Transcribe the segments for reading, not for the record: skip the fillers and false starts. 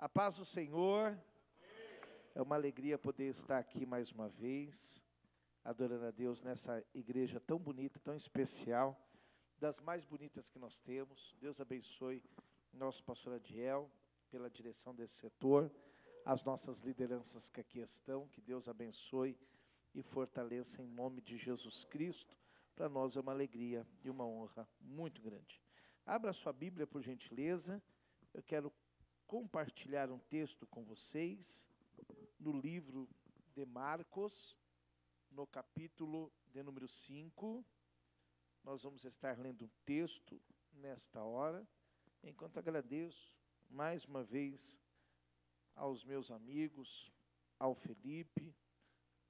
A paz do Senhor. É uma alegria poder estar aqui mais uma vez, adorando a Deus nessa igreja tão bonita, tão especial, das mais bonitas que nós temos. Deus abençoe nosso pastor Adiel, pela direção desse setor, as nossas lideranças que aqui estão, que Deus abençoe e fortaleça em nome de Jesus Cristo. Para nós é uma alegria e uma honra muito grande. Abra sua Bíblia, por gentileza. Eu quero compartilhar um texto com vocês no livro de Marcos, no capítulo de número 5. Nós vamos estar lendo um texto nesta hora, enquanto agradeço mais uma vez aos meus amigos, ao Felipe,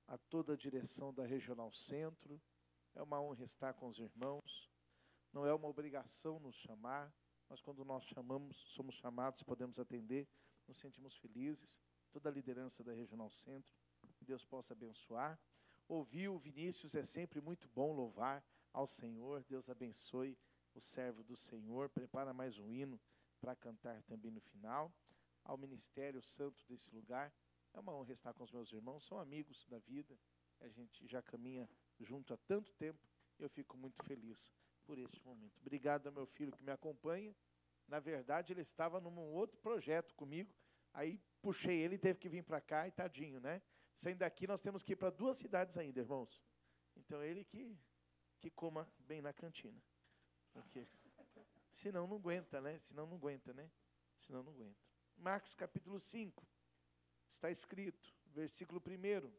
a toda a direção da Regional Centro. É uma honra estar com os irmãos. Não é uma obrigação nos chamar, mas quando nós chamamos, somos chamados, podemos atender, nos sentimos felizes. Toda a liderança da Regional Centro, que Deus possa abençoar. Ouvir o Vinícius é sempre muito bom, louvar ao Senhor. Deus abençoe o servo do Senhor. Prepara mais um hino para cantar também no final. Ao Ministério Santo desse lugar, é uma honra estar com os meus irmãos, são amigos da vida. A gente já caminha junto há tanto tempo e eu fico muito feliz por este momento. Obrigado ao meu filho que me acompanha. Na verdade, ele estava num outro projeto comigo, aí puxei ele e teve que vir para cá, e tadinho, né? Saindo daqui, nós temos que ir para 2 cidades ainda, irmãos. Então, ele que coma bem na cantina. Porque senão não aguenta, né? Senão não aguenta. Marcos capítulo 5, está escrito, versículo 1.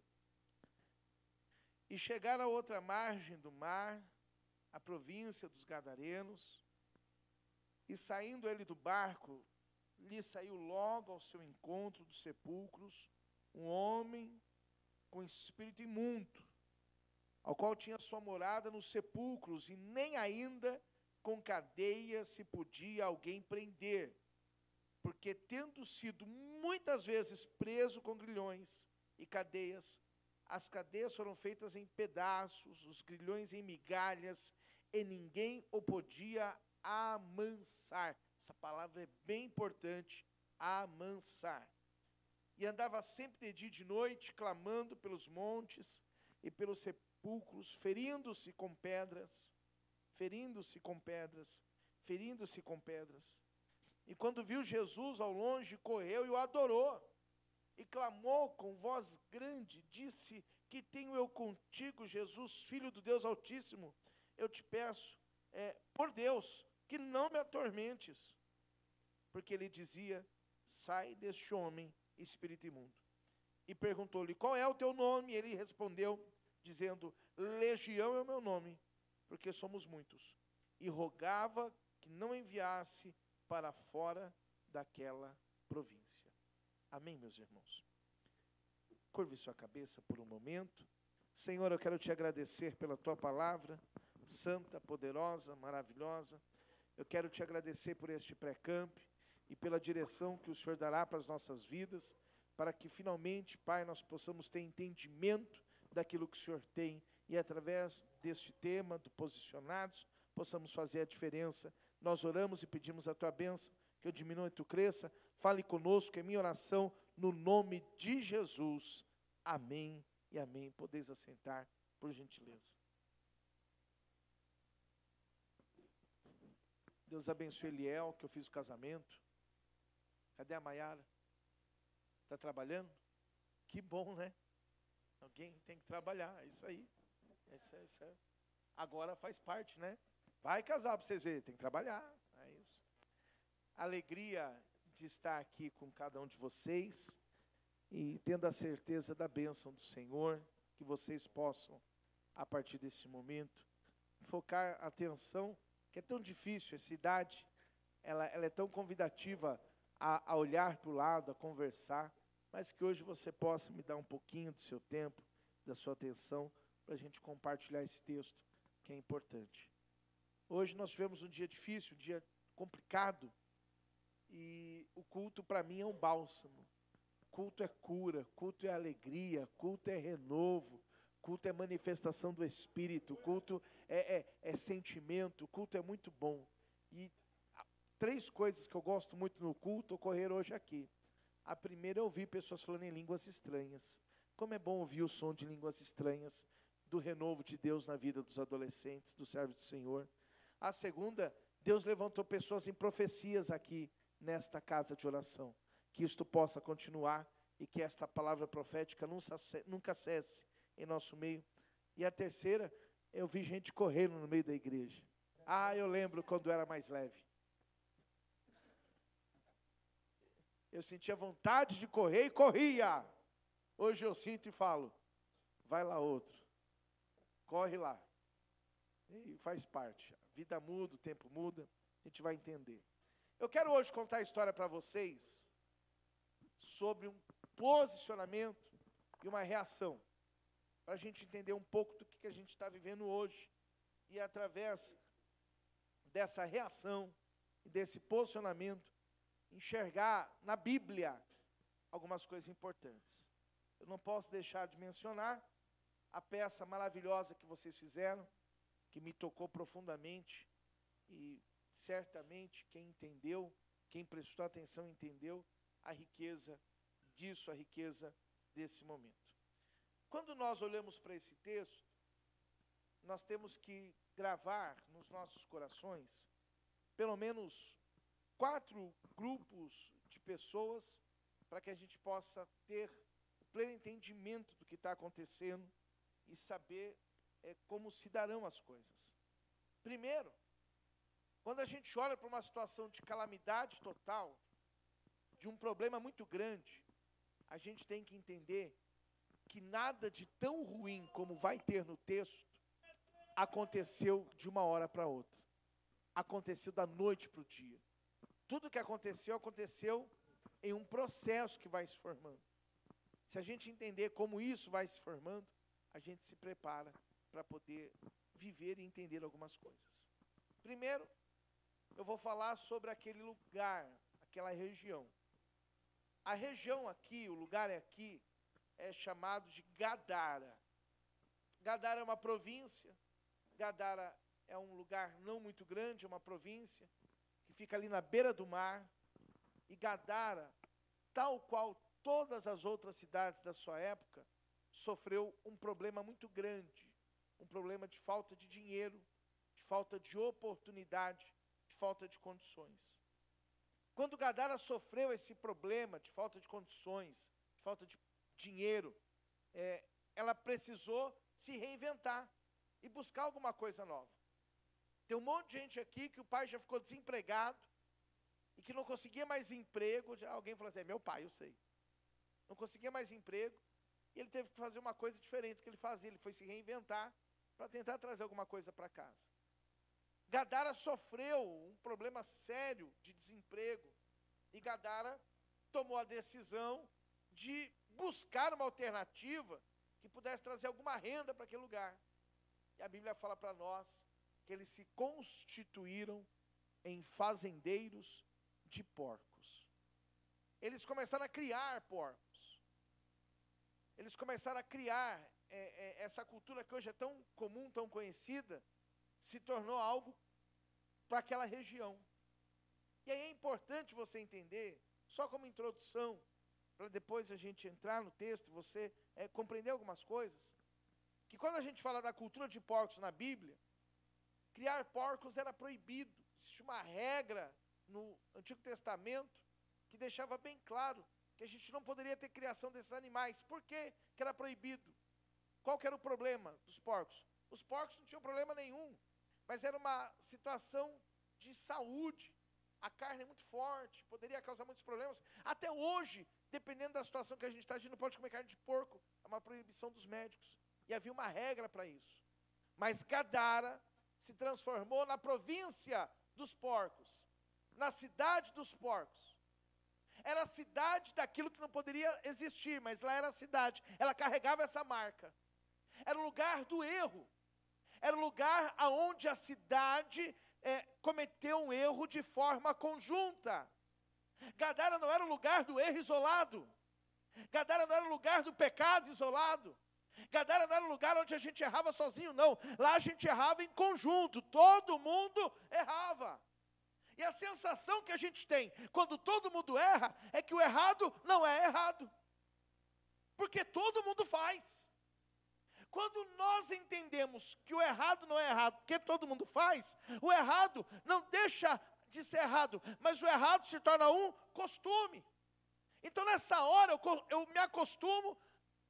E chegaram à outra margem do mar, a província dos Gadarenos, e saindo ele do barco, lhe saiu logo ao seu encontro dos sepulcros um homem com espírito imundo, ao qual tinha sua morada nos sepulcros, e nem ainda com cadeias se podia alguém prender, porque tendo sido muitas vezes preso com grilhões e cadeias, as cadeias foram feitas em pedaços, os grilhões em migalhas, e ninguém o podia amansar. Essa palavra é bem importante, amansar. E andava sempre de dia e de noite, clamando pelos montes e pelos sepulcros, ferindo-se com pedras. E quando viu Jesus ao longe, correu e o adorou. E clamou com voz grande, disse: que tenho eu contigo, Jesus, Filho do Deus Altíssimo? Eu te peço, por Deus, que não me atormentes. Porque ele dizia: sai deste homem, espírito imundo. E perguntou-lhe: qual é o teu nome? E ele respondeu, dizendo: Legião é o meu nome, porque somos muitos. E rogava que não enviasse para fora daquela província. Amém, meus irmãos? Curve sua cabeça por um momento. Senhor, eu quero te agradecer pela tua palavra, santa, poderosa, maravilhosa. Eu quero te agradecer por este pré-camp e pela direção que o Senhor dará para as nossas vidas, para que finalmente, Pai, nós possamos ter entendimento daquilo que o Senhor tem e através deste tema, do posicionados, possamos fazer a diferença. Nós oramos e pedimos a tua bênção, que eu diminua e tu cresça. Fale conosco, é minha oração, no nome de Jesus. Amém e amém. Podeis assentar, por gentileza. Deus abençoe Eliel, que eu fiz o casamento. Cadê a Maiara? Está trabalhando? Que bom, né? Alguém tem que trabalhar, é isso aí. Isso aí. Agora faz parte, né? Vai casar para vocês verem, tem que trabalhar. É isso. Alegria de estar aqui com cada um de vocês e tendo a certeza da bênção do Senhor, que vocês possam, a partir desse momento, focar a atenção, que é tão difícil, essa idade, ela é tão convidativa a olhar para o lado, a conversar, mas que hoje você possa me dar um pouquinho do seu tempo, da sua atenção, para a gente compartilhar esse texto, que é importante. Hoje nós tivemos um dia difícil, um dia complicado, e o culto para mim é um bálsamo. Culto é cura, culto é alegria, culto é renovo, culto é manifestação do Espírito, culto é sentimento, culto é muito bom. E 3 coisas que eu gosto muito no culto ocorreram hoje aqui. A primeira é ouvir pessoas falando em línguas estranhas. Como é bom ouvir o som de línguas estranhas, do renovo de Deus na vida dos adolescentes, dos servos do Senhor. A segunda, Deus levantou pessoas em profecias aqui, nesta casa de oração. Que isto possa continuar e que esta palavra profética nunca cesse em nosso meio. E a terceira, eu vi gente correndo no meio da igreja. Eu lembro quando era mais leve. Eu sentia vontade de correr e corria. Hoje eu sinto e falo, vai lá outro. Corre lá. E faz parte. A vida muda, o tempo muda, a gente vai entender. Eu quero hoje contar a história para vocês sobre um posicionamento e uma reação, para a gente entender um pouco do que a gente está vivendo hoje, e através dessa reação e desse posicionamento, enxergar na Bíblia algumas coisas importantes. Eu não posso deixar de mencionar a peça maravilhosa que vocês fizeram, que me tocou profundamente, e certamente quem entendeu, quem prestou atenção entendeu a riqueza disso, a riqueza desse momento. Quando nós olhamos para esse texto, nós temos que gravar nos nossos corações pelo menos 4 grupos de pessoas para que a gente possa ter o pleno entendimento do que está acontecendo e saber como se darão as coisas. Primeiro, quando a gente olha para uma situação de calamidade total, de um problema muito grande, a gente tem que entender que nada de tão ruim como vai ter no texto aconteceu de uma hora para outra. Aconteceu da noite para o dia. Tudo que aconteceu, aconteceu em um processo que vai se formando. Se a gente entender como isso vai se formando, a gente se prepara para poder viver e entender algumas coisas. Primeiro, eu vou falar sobre aquele lugar, aquela região. A região aqui, o lugar aqui, é chamado de Gadara. Gadara é uma província. Gadara é um lugar não muito grande, é uma província que fica ali na beira do mar. E Gadara, tal qual todas as outras cidades da sua época, sofreu um problema muito grande. Um problema de falta de dinheiro, de falta de oportunidade, de falta de condições. Quando Gadara sofreu esse problema de falta de condições, de falta de dinheiro, ela precisou se reinventar e buscar alguma coisa nova. Tem um monte de gente aqui que o pai já ficou desempregado e que não conseguia mais emprego. Alguém falou assim, meu pai, eu sei. Não conseguia mais emprego e ele teve que fazer uma coisa diferente do que ele fazia. Ele foi se reinventar para tentar trazer alguma coisa para casa. Gadara sofreu um problema sério de desemprego e Gadara tomou a decisão de buscar uma alternativa que pudesse trazer alguma renda para aquele lugar. E a Bíblia fala para nós que eles se constituíram em fazendeiros de porcos. Eles começaram a criar porcos. Eles começaram a criar essa cultura que hoje é tão comum, tão conhecida, se tornou algo para aquela região. E aí é importante você entender, só como introdução, para depois a gente entrar no texto, você compreender algumas coisas, que quando a gente fala da cultura de porcos na Bíblia, criar porcos era proibido. Existe uma regra no Antigo Testamento que deixava bem claro que a gente não poderia ter criação desses animais. Por que era proibido? Qual que era o problema dos porcos? Os porcos não tinham problema nenhum, mas era uma situação de saúde. A carne é muito forte, poderia causar muitos problemas. Até hoje, dependendo da situação que a gente está, a gente não pode comer carne de porco. É uma proibição dos médicos. E havia uma regra para isso. Mas Gadara se transformou na província dos porcos, na cidade dos porcos. Era a cidade daquilo que não poderia existir, mas lá era a cidade. Ela carregava essa marca. Era o lugar do erro. Era o lugar onde a cidade cometeu um erro de forma conjunta. Gadara não era o lugar do erro isolado. Gadara não era o lugar do pecado isolado. Gadara não era o lugar onde a gente errava sozinho, não. Lá a gente errava em conjunto, todo mundo errava. E a sensação que a gente tem quando todo mundo erra é que o errado não é errado. Porque todo mundo faz. Quando nós entendemos que o errado não é errado, porque todo mundo faz, o errado não deixa de ser errado, mas o errado se torna um costume. Então nessa hora eu me acostumo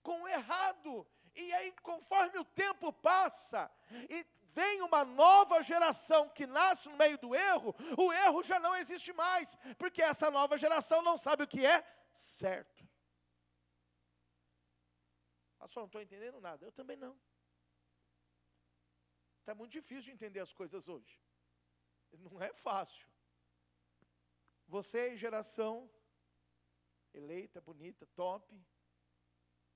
com o errado. E aí conforme o tempo passa e vem uma nova geração que nasce no meio do erro, o erro já não existe mais, porque essa nova geração não sabe o que é certo. Pastor, não estou entendendo nada. Eu também não. Está muito difícil de entender as coisas hoje. Não é fácil. Você, geração eleita, bonita, top,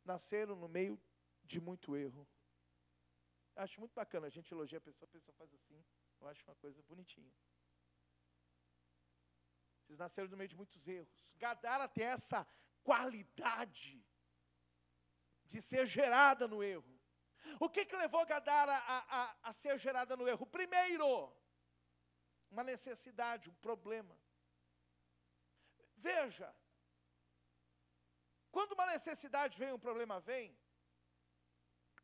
nasceram no meio de muito erro. Acho muito bacana, a gente elogia a pessoa faz assim, eu acho uma coisa bonitinha. Vocês nasceram no meio de muitos erros. Gadara tem essa qualidade de ser gerada no erro. O que levou Gadara a ser gerada no erro? Primeiro, uma necessidade, um problema. Veja, quando uma necessidade vem, um problema vem,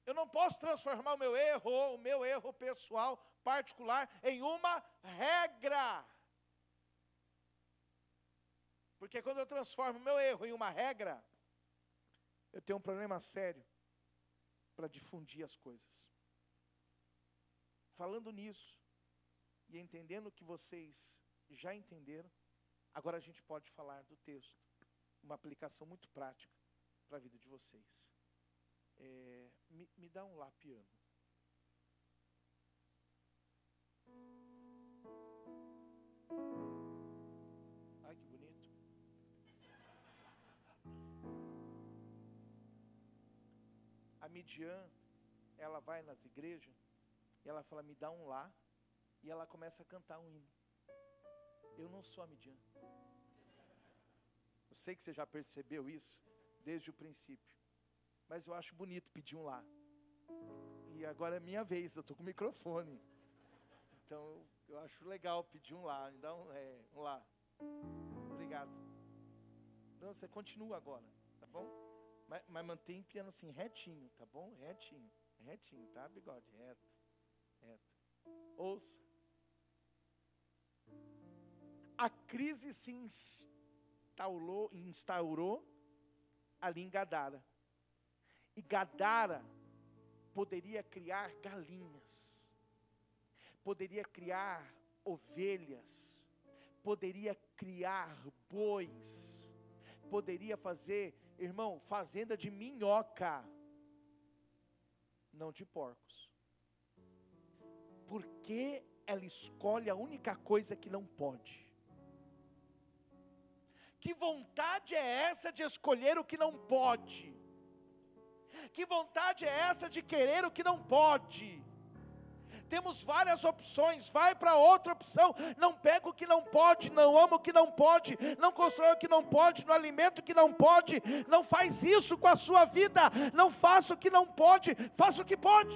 eu não posso transformar o meu erro pessoal, particular, em uma regra. Porque quando eu transformo o meu erro em uma regra, eu tenho um problema sério para difundir as coisas. Falando nisso, e entendendo que vocês já entenderam, agora a gente pode falar do texto. Uma aplicação muito prática para a vida de vocês. Me dá um lá, piano. Ai, que bonito. A Midian, ela vai nas igrejas e ela fala, me dá um lá, e ela começa a cantar um hino. Eu não sou a Midian. Eu sei que você já percebeu isso desde o princípio. Mas eu acho bonito pedir um lá. E agora é minha vez, eu estou com o microfone. Então eu acho legal pedir um lá. Me dá um lá. Obrigado. Não, você continua agora, tá bom? Mas mantém o piano assim, retinho, tá bom? Retinho, tá, bigode? Reto. Ouça. A crise se instaurou ali em Gadara. E Gadara poderia criar galinhas, poderia criar ovelhas, poderia criar bois, poderia fazer, irmão, fazenda de minhoca, não de porcos. Por que ela escolhe a única coisa que não pode? Que vontade é essa de escolher o que não pode? Que vontade é essa de querer o que não pode? Temos várias opções, vai para outra opção. Não pega o que não pode, não ama o que não pode, não constrói o que não pode, não alimenta o que não pode. Não faz isso com a sua vida. Não faça o que não pode, faça o que pode.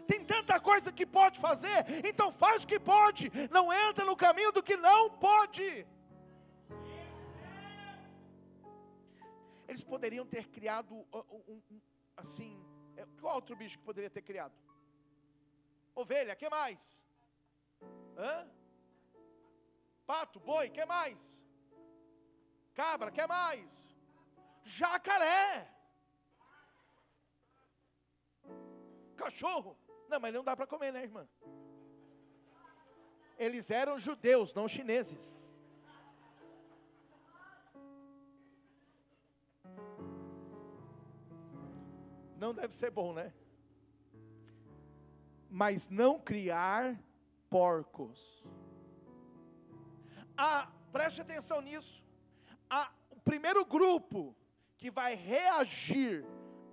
Tem tanta coisa que pode fazer, então faz o que pode. Não entra no caminho do que não pode. Eles poderiam ter criado assim, qual outro bicho que poderia ter criado? Ovelha, que mais? Pato, boi, que mais? Cabra, que mais? Jacaré. Cachorro. Não, mas não dá para comer, né, irmã? Eles eram judeus, não chineses. Não deve ser bom, né? Mas não criar porcos. Preste atenção nisso. O primeiro grupo que vai reagir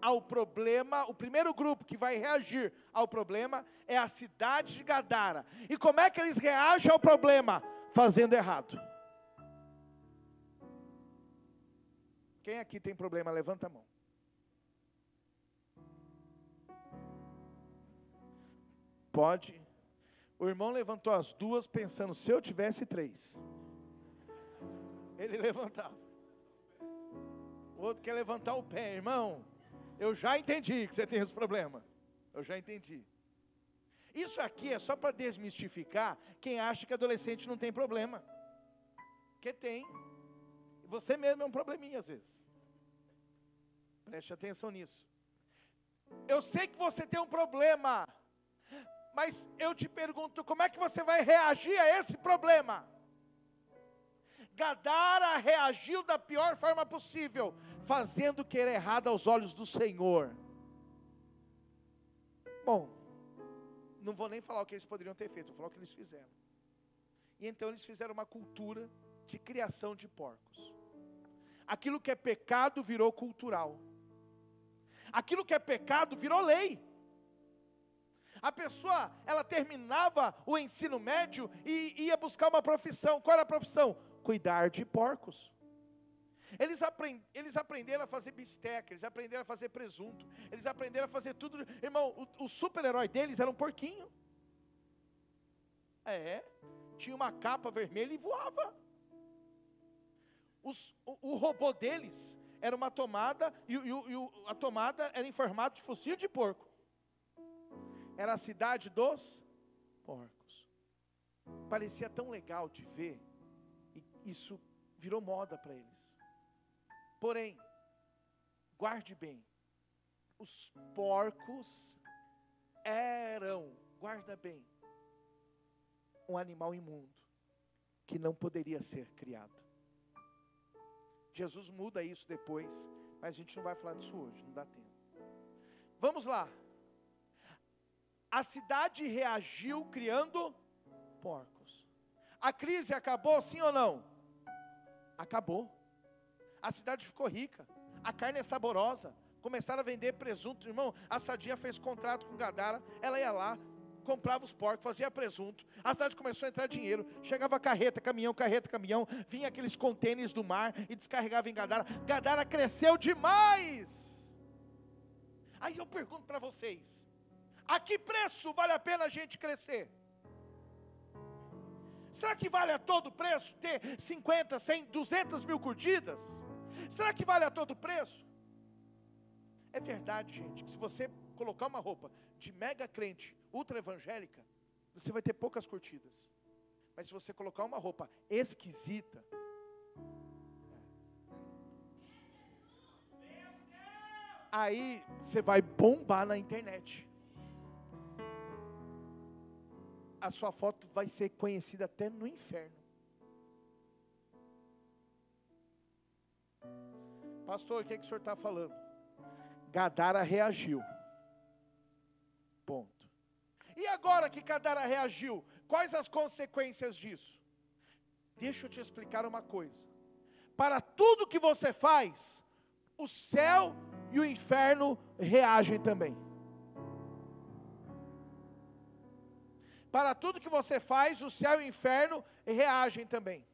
ao problema, o primeiro grupo que vai reagir ao problema é a cidade de Gadara. E como é que eles reagem ao problema? Fazendo errado. Quem aqui tem problema? Levanta a mão. O irmão levantou as duas pensando, se eu tivesse 3. Ele levantava. O outro quer levantar o pé, irmão. Eu já entendi que você tem esse problema. Eu já entendi. Isso aqui é só para desmistificar quem acha que adolescente não tem problema. Porque tem. Você mesmo é um probleminha às vezes. Preste atenção nisso. Eu sei que você tem um problema, mas eu te pergunto, como é que você vai reagir a esse problema? Gadara reagiu da pior forma possível, fazendo o que era errado aos olhos do Senhor. Bom, não vou nem falar o que eles poderiam ter feito, vou falar o que eles fizeram. E então eles fizeram uma cultura de criação de porcos. Aquilo que é pecado virou cultural. Aquilo que é pecado virou lei. A pessoa, ela terminava o ensino médio e ia buscar uma profissão. Qual era a profissão? Cuidar de porcos. Eles aprenderam a fazer bisteca, eles aprenderam a fazer presunto, eles aprenderam a fazer tudo. Irmão, o super-herói deles era um porquinho. Tinha uma capa vermelha e voava. O robô deles era uma tomada, e a tomada era em formato de focinho de porco. Era a cidade dos porcos. Parecia tão legal de ver, e isso virou moda para eles. Porém, guarde bem, os porcos eram, guarda bem, um animal imundo, que não poderia ser criado. Jesus muda isso depois, mas a gente não vai falar disso hoje, não dá tempo. Vamos lá. A cidade reagiu criando porcos. A crise acabou, sim ou não? Acabou. A cidade ficou rica, a carne é saborosa, começaram a vender presunto. Irmão, a Sadia fez contrato com Gadara, ela ia lá, comprava os porcos, fazia presunto, a cidade começou a entrar dinheiro, chegava carreta, caminhão, vinha aqueles contêineres do mar e descarregava em Gadara. Gadara cresceu demais. Aí eu pergunto para vocês, a que preço vale a pena a gente crescer? Será que vale a todo preço ter 50, 100, 200 mil curtidas? Será que vale a todo preço? É verdade, gente, que se você colocar uma roupa de mega crente, ultra evangélica, você vai ter poucas curtidas. Mas se você colocar uma roupa esquisita, aí você vai bombar na internet. A sua foto vai ser conhecida até no inferno. Pastor, o que é que o senhor está falando? Gadara reagiu. Ponto. E agora que Gadara reagiu, quais as consequências disso? Deixa eu te explicar uma coisa. Para tudo que você faz, o céu e o inferno reagem também. Para tudo que você faz, o céu e o inferno reagem também.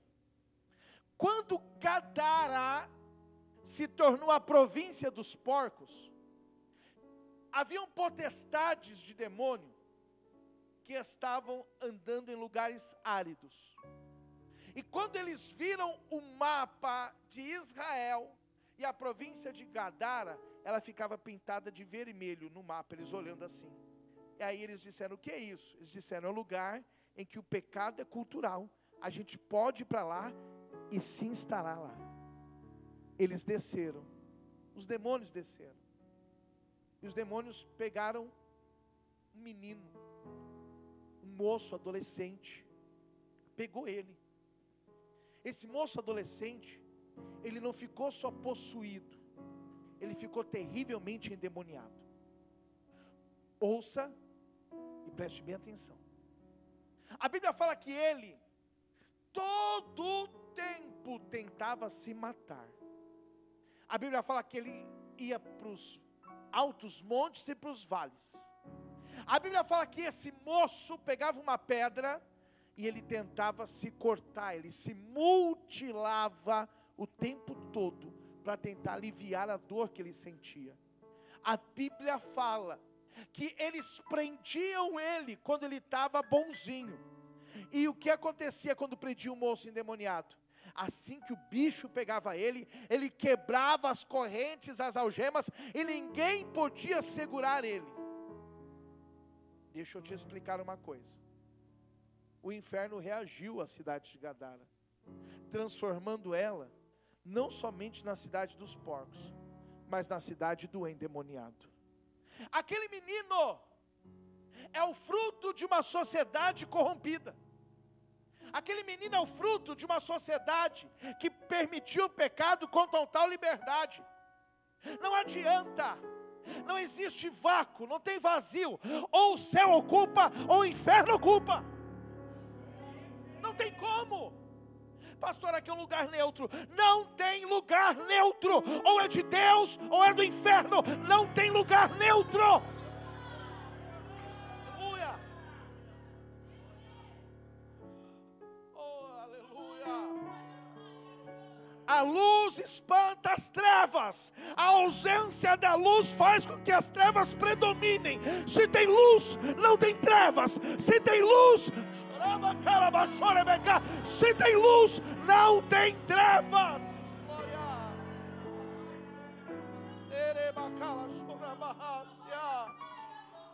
Quando Gadara se tornou a província dos porcos, haviam potestades de demônio que estavam andando em lugares áridos. E quando eles viram o mapa de Israel e a província de Gadara, ela ficava pintada de vermelho no mapa, eles olhando assim. E aí eles disseram, o que é isso? Eles disseram, é um lugar em que o pecado é cultural. A gente pode ir para lá e se instalar lá. Eles desceram. Os demônios desceram. E os demônios pegaram um menino, um moço adolescente. Pegou ele. Esse moço adolescente, ele não ficou só possuído. Ele ficou terrivelmente endemoniado. Ouça e preste bem atenção. A Bíblia fala que ele, todo o tempo, tentava se matar. A Bíblia fala que ele ia para os altos montes e para os vales. A Bíblia fala que esse moço pegava uma pedra e ele tentava se cortar, ele se mutilava o tempo todo para tentar aliviar a dor que ele sentia. A Bíblia fala que eles prendiam ele quando ele estava bonzinho. E o que acontecia quando prendia o moço endemoniado? Assim que o bicho pegava ele, ele quebrava as correntes, as algemas, e ninguém podia segurar ele. Deixa eu te explicar uma coisa. O inferno reagiu à cidade de Gadara, transformando ela não somente na cidade dos porcos, mas na cidade do endemoniado. Aquele menino é o fruto de uma sociedade corrompida. Aquele menino é o fruto de uma sociedade que permitiu o pecado com total liberdade. Não adianta, não existe vácuo, não tem vazio. Ou o céu ocupa, ou o inferno ocupa. Não tem como. Pastor, aqui é um lugar neutro. Não tem lugar neutro. Ou é de Deus, ou é do inferno. Não tem lugar neutro. Aleluia. Oh, aleluia. A luz espanta as trevas. A ausência da luz faz com que as trevas predominem. Se tem luz, não tem trevas. Se tem luz, se tem luz, não tem trevas.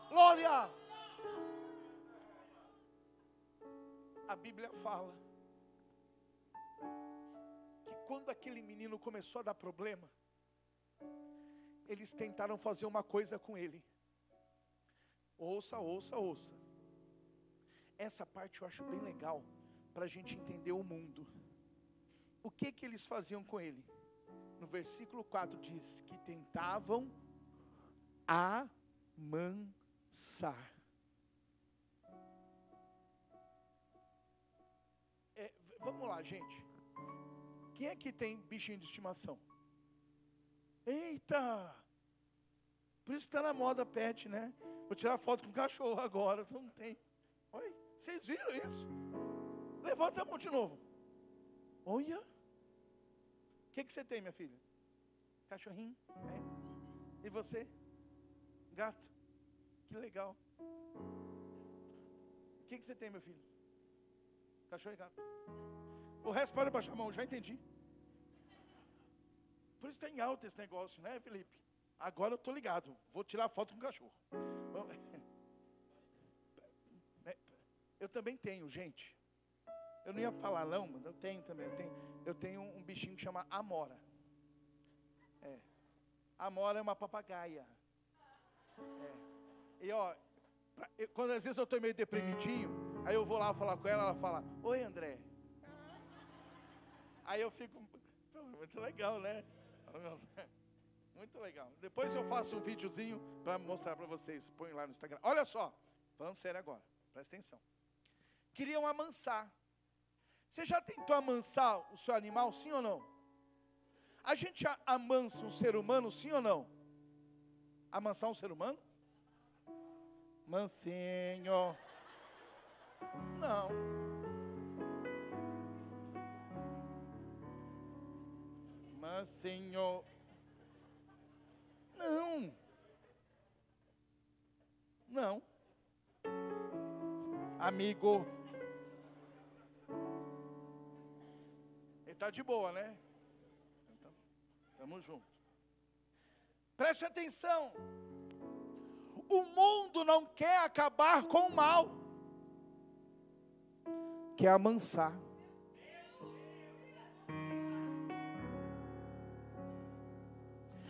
Glória. A Bíblia fala que quando aquele menino começou a dar problema, eles tentaram fazer uma coisa com ele. Ouça. Essa parte eu acho bem legal, para a gente entender o mundo. O que eles faziam com ele? No versículo 4 diz que tentavam amansar. Vamos lá, gente. Quem é que tem bichinho de estimação? Eita! Por isso que está na moda pet, né? Vou tirar foto com cachorro agora, não tem. Oi, vocês viram isso? Levanta a mão de novo. Olha. O que você tem, minha filha? Cachorrinho? É. E você? Gato? Que legal. O que você tem, meu filho? Cachorro e gato. O resto pode baixar a mão, já entendi. Por isso está em alta esse negócio, né, Felipe? Agora eu estou ligado. Vou tirar foto com o cachorro. Eu também tenho, gente. Eu não ia falar não, mas eu tenho também. Eu tenho um bichinho que chama Amora. Amora é uma papagaia. E ó, quando às vezes eu estou meio deprimidinho, aí eu vou lá falar com ela fala: oi, André. Aí eu fico, muito legal, né? Muito legal. Depois eu faço um videozinho para mostrar para vocês. Põe lá no Instagram. Olha só, falando sério agora, presta atenção. Queriam amansar. Você já tentou amansar o seu animal, sim ou não? A gente amansa um ser humano, sim ou não? Amansar um ser humano? Mansinho. Não. Mansinho. Não. Não. Amigo. Ele está de boa, né? Estamos juntos. Preste atenção. O mundo não quer acabar com o mal. Quer amansar.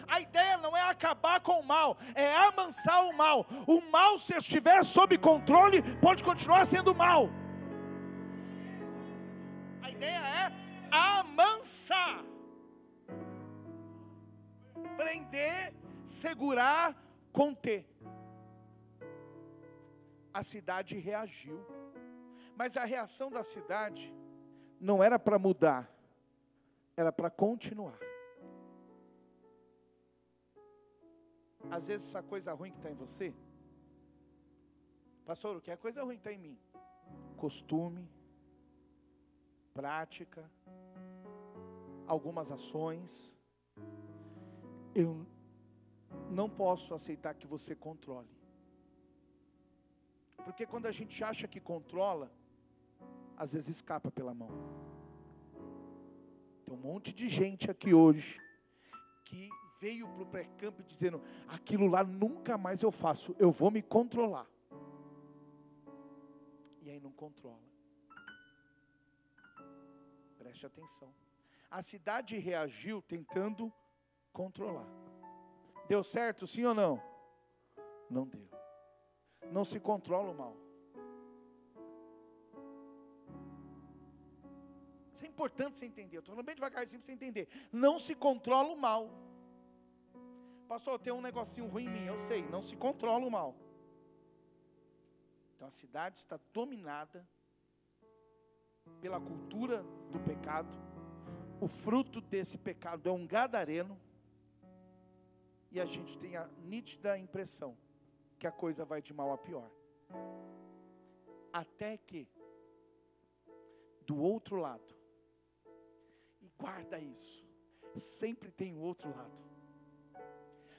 A ideia não é acabar com o mal, é amansar o mal. O mal, se estiver sob controle, pode continuar sendo mal. A ideia é amansar. Prender, segurar, conter. A cidade reagiu. Mas a reação da cidade não era para mudar, era para continuar. Às vezes essa coisa ruim que está em você, pastor, o que é coisa ruim que está em mim? Costume, prática, algumas ações. Eu não posso aceitar que você controle. Porque quando a gente acha que controla, às vezes escapa pela mão. Tem um monte de gente aqui hoje que veio para o pré-camp dizendo: aquilo lá nunca mais eu faço, eu vou me controlar. E aí não controla. Preste atenção. A cidade reagiu tentando controlar. Deu certo, sim ou não? Não deu. Não se controla o mal. Isso é importante você entender. Eu estou falando bem devagarzinho para você entender. Não se controla o mal. Pastor, tem um negocinho ruim em mim. Eu sei, não se controla o mal. Então a cidade está dominada pela cultura do pecado. O fruto desse pecado é um gadareno. E a gente tem a nítida impressão que a coisa vai de mal a pior. Até que, do outro lado, e guarda isso, sempre tem o outro lado.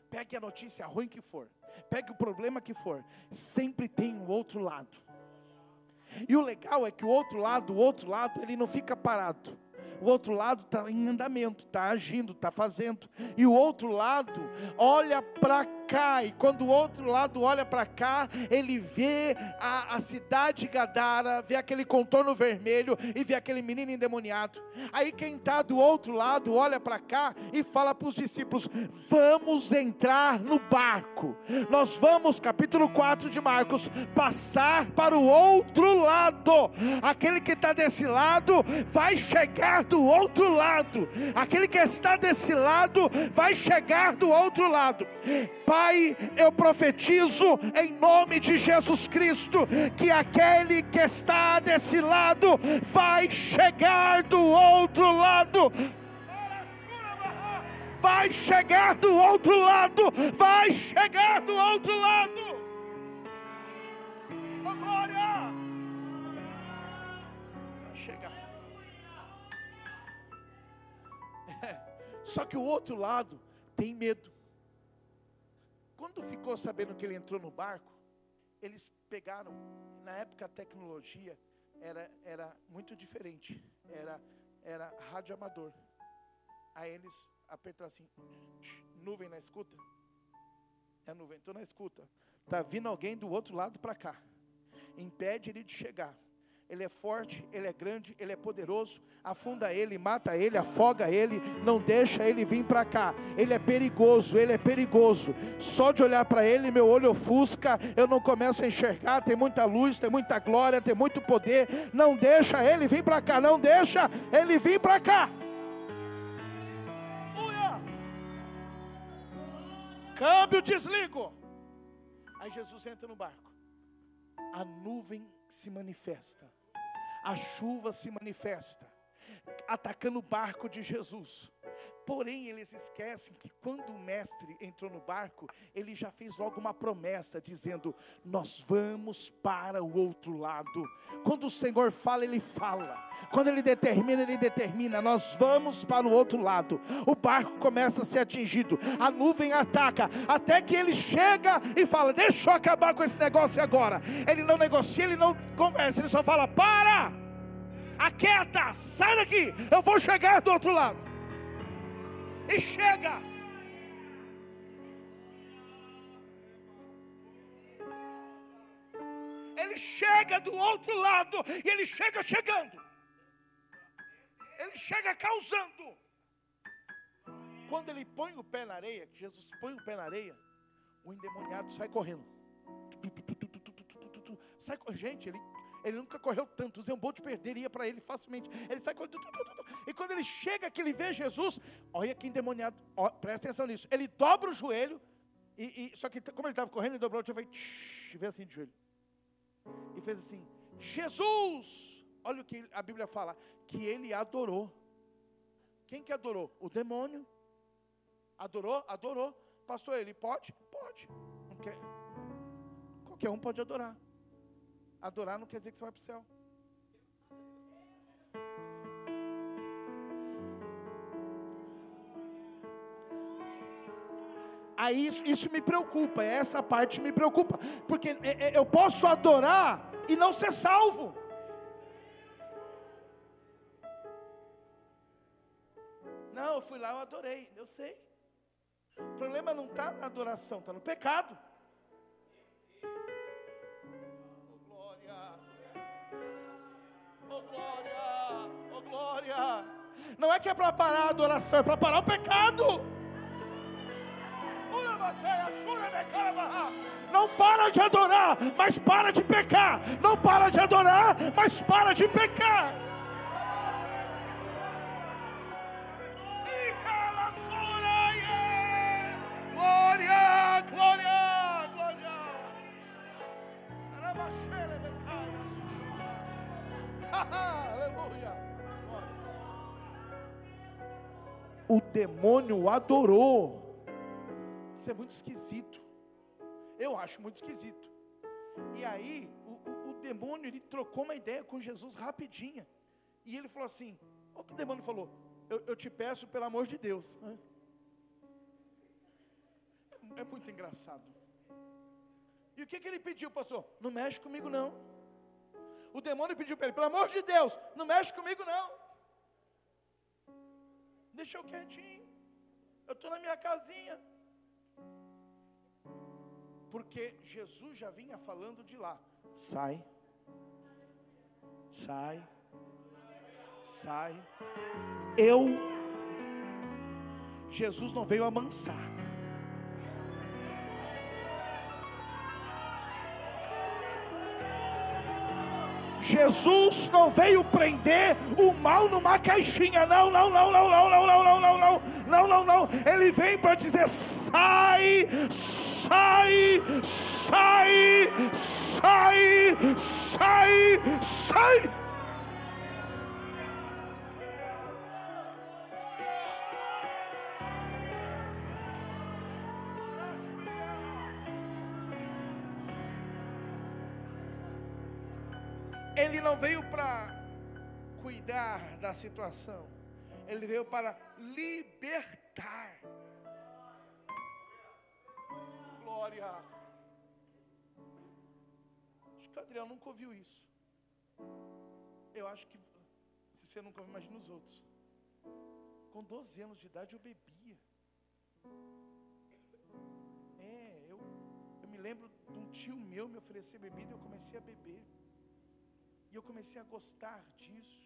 Pegue a notícia ruim que for, pegue o problema que for, sempre tem o outro lado. E o legal é que o outro lado, ele não fica parado. O outro lado está em andamento, está agindo, está fazendo. E o outro lado olha para cá. E quando o outro lado olha para cá, ele vê a cidade Gadara, vê aquele contorno vermelho e vê aquele menino endemoniado. Aí quem está do outro lado olha para cá e fala para os discípulos: vamos entrar no barco. Nós vamos, capítulo 4 de Marcos, passar para o outro lado. Aquele que está desse lado vai chegar do outro lado. Aquele que está desse lado vai chegar do outro lado. Pai, eu profetizo em nome de Jesus Cristo que aquele que está desse lado vai chegar do outro lado. Vai chegar do outro lado. Vai chegar do outro lado. Oh, glória! Vai chegar. Só que o outro lado tem medo. Quando ficou sabendo que ele entrou no barco, eles pegaram, na época a tecnologia era muito diferente, era rádio amador. Aí eles apertaram assim: nuvem na escuta? É nuvem, estou na escuta. Está vindo alguém do outro lado para cá, impede ele de chegar. Ele é forte, ele é grande, ele é poderoso. Afunda ele, mata ele, afoga ele, não deixa ele vir para cá. Ele é perigoso, ele é perigoso. Só de olhar para ele, meu olho ofusca, eu não começo a enxergar. Tem muita luz, tem muita glória, tem muito poder. Não deixa ele vir para cá, não deixa ele vir para cá. Câmbio, desligo. Aí Jesus entra no barco. A nuvem se manifesta, a chuva se manifesta, atacando o barco de Jesus. Porém, eles esquecem que quando o mestre entrou no barco, ele já fez logo uma promessa, dizendo: nós vamos para o outro lado. Quando o Senhor fala, Ele fala. Quando Ele determina, nós vamos para o outro lado. O barco começa a ser atingido, a nuvem ataca, até que ele chega e fala: deixa eu acabar com esse negócio agora. Ele não negocia, ele não conversa, ele só fala: para, aquieta, sai daqui, eu vou chegar do outro lado. E chega. Ele chega do outro lado. E ele chega chegando. Ele chega causando. Quando ele põe o pé na areia, que Jesus põe o pé na areia, o endemoniado sai correndo. Sai correndo. Gente, ele nunca correu tanto. O Zé Bolt perderia para ele facilmente. Ele sai correndo. E quando ele chega, que ele vê Jesus, olha que endemoniado. Presta atenção nisso. Ele dobra o joelho. Só que como ele estava correndo, ele dobrou o joelho e veio assim de joelho. E fez assim: Jesus! Olha o que a Bíblia fala. Que ele adorou. Quem que adorou? O demônio. Adorou? Adorou. Pastor, ele pode? Pode. Não quer. Qualquer um pode adorar. Adorar não quer dizer que você vai para o céu. Aí isso me preocupa, essa parte me preocupa, porque eu posso adorar e não ser salvo. Não, eu fui lá, eu adorei, eu sei. O problema não está na adoração, está no pecado. Oh glória, oh glória, oh glória. Não é que é para parar a adoração, é para parar o pecado. Não para de adorar, mas para de pecar. Não para de adorar, mas para de pecar. Glória, glória, glória. Aleluia. O demônio adorou. Isso é muito esquisito. Eu acho muito esquisito. E aí, o demônio, ele trocou uma ideia com Jesus rapidinha. E ele falou assim, olha o que o demônio falou: eu te peço pelo amor de Deus. É muito engraçado. E o que ele pediu, pastor? Não mexe comigo não. O demônio pediu para ele, pelo amor de Deus, não mexe comigo não. Deixa eu quietinho. Eu estou na minha casinha. Porque Jesus já vinha falando de lá. Sai. Sai. Sai. Jesus não veio amansar. Jesus não veio prender o mal numa caixinha. Não. Ele vem para dizer: sai, sai, sai, sai, sai, sai. Ele não veio para cuidar da situação, ele veio para libertar. Glória. Acho que o Adriano nunca ouviu isso. Eu acho que, se você nunca ouviu, imagina os outros. Com 12 anos de idade eu bebia. Eu me lembro de um tio meu me oferecer bebida e eu comecei a beber. E eu comecei a gostar disso.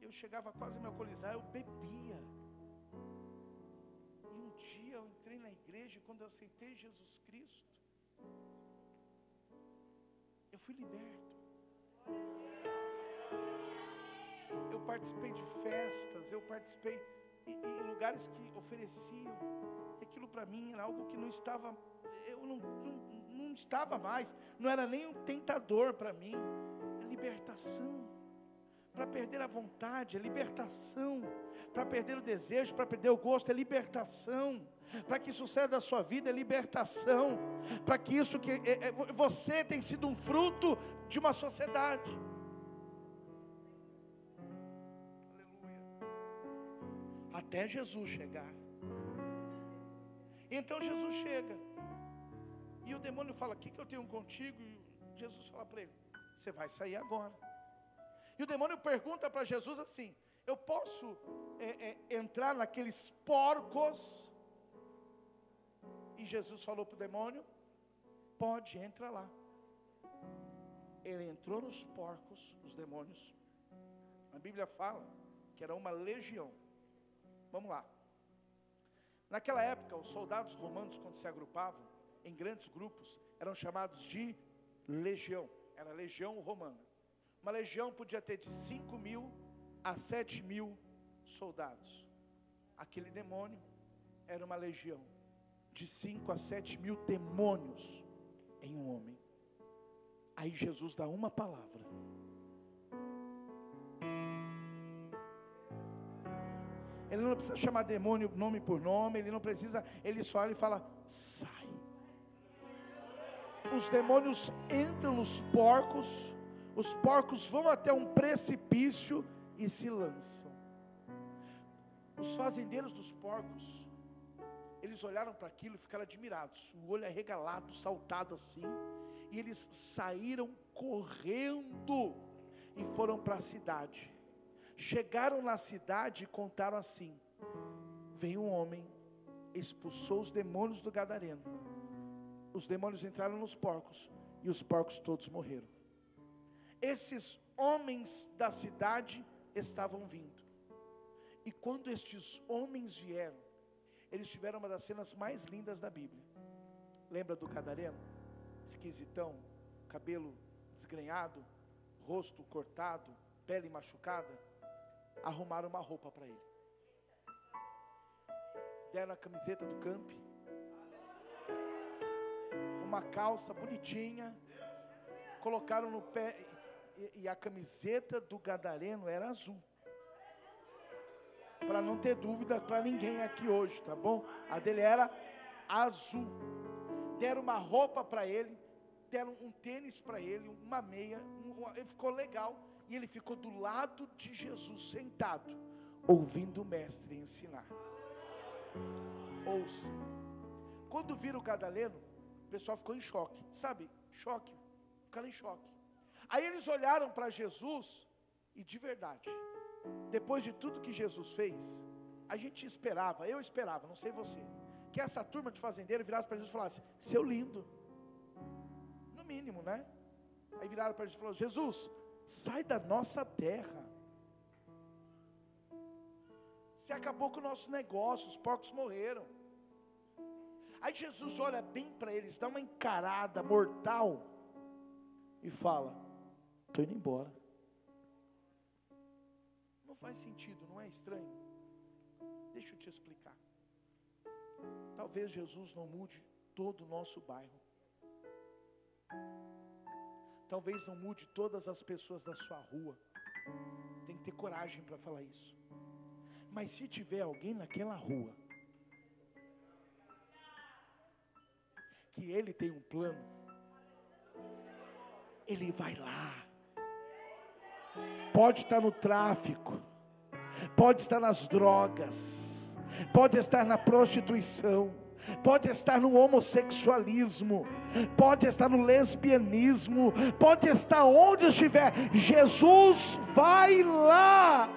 Eu chegava quase a me alcoolizar, eu bebia. E um dia eu entrei na igreja, e quando eu aceitei Jesus Cristo, eu fui liberto. Eu participei de festas, eu participei em lugares que ofereciam. Aquilo para mim era algo que não estava, eu não estava mais, não era nem um tentador para mim. Libertação, para perder a vontade, é libertação, para perder o desejo, para perder o gosto, é libertação, para que isso saia da sua vida, é libertação, para que isso que você tem sido um fruto de uma sociedade. Aleluia. Até Jesus chegar. Então Jesus chega, e o demônio fala: o que eu tenho contigo? E Jesus fala para ele: você vai sair agora. E o demônio pergunta para Jesus assim: eu posso entrar naqueles porcos? E Jesus falou para o demônio: pode, entra lá. Ele entrou nos porcos, os demônios. A Bíblia fala que era uma legião. Vamos lá. Naquela época, os soldados romanos, quando se agrupavam em grandes grupos, eram chamados de legião. Era a legião romana. Uma legião podia ter de 5.000 a 7.000 soldados. Aquele demônio era uma legião de 5 a 7.000 demônios em um homem. Aí Jesus dá uma palavra. Ele não precisa chamar demônio nome por nome, ele não precisa, ele só olha e fala: sai. Os demônios entram nos porcos, os porcos vão até um precipício e se lançam. Os fazendeiros dos porcos Eles olharam para aquilo e ficaram admirados, o olho arregalado, saltado assim, e eles saíram correndo e foram para a cidade. Chegaram na cidade e contaram assim: veio um homem, expulsou os demônios do gadareno. Os demônios entraram nos porcos e os porcos todos morreram. Esses homens da cidade estavam vindo. E quando estes homens vieram, eles tiveram uma das cenas mais lindas da Bíblia. Lembra do gadareno? Esquisitão, cabelo desgrenhado, rosto cortado, pele machucada. Arrumaram uma roupa para ele. Deram a camiseta do camp, uma calça bonitinha, colocaram no pé, e a camiseta do gadareno era azul. Para não ter dúvida para ninguém aqui hoje, tá bom? A dele era azul. Deram uma roupa para ele, deram um tênis para ele, uma meia, ele ficou legal. E ele ficou do lado de Jesus, sentado, ouvindo o mestre ensinar. Ouça. Quando viram o gadareno, o pessoal ficou em choque. Sabe, choque, ficaram em choque. Aí eles olharam para Jesus, e de verdade, depois de tudo que Jesus fez, a gente esperava, eu esperava, não sei você, que essa turma de fazendeiros virasse para Jesus e falasse: seu lindo, no mínimo, né? Aí viraram para Jesus e falaram: Jesus, sai da nossa terra, você acabou com o nosso negócio, os porcos morreram. Aí Jesus olha bem para eles, dá uma encarada mortal e fala: estou indo embora. Não faz sentido, não é estranho? Deixa eu te explicar. Talvez Jesus não mude todo o nosso bairro. Talvez não mude todas as pessoas da sua rua. Tem que ter coragem para falar isso. Mas se tiver alguém naquela rua que ele tem um plano, ele vai lá. Pode estar no tráfico, pode estar nas drogas, pode estar na prostituição, pode estar no homossexualismo, pode estar no lesbianismo, pode estar onde estiver, Jesus vai lá.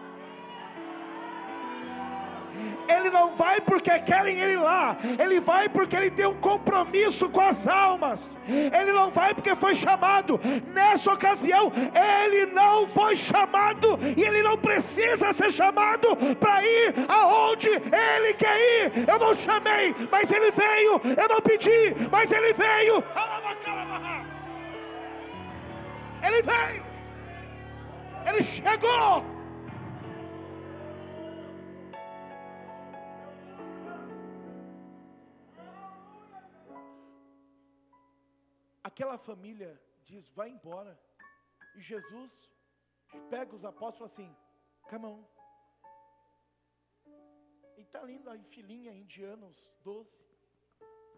Ele não vai porque querem ele lá, ele vai porque ele tem um compromisso com as almas. Ele não vai porque foi chamado. Nessa ocasião, ele não foi chamado, e ele não precisa ser chamado para ir aonde ele quer ir. Eu não chamei, mas ele veio. Eu não pedi, mas ele veio. Ele veio. Ele chegou. Aquela família diz: vai embora. E Jesus pega os apóstolos e fala assim: come on. E está indo em filinha, indianos, 12,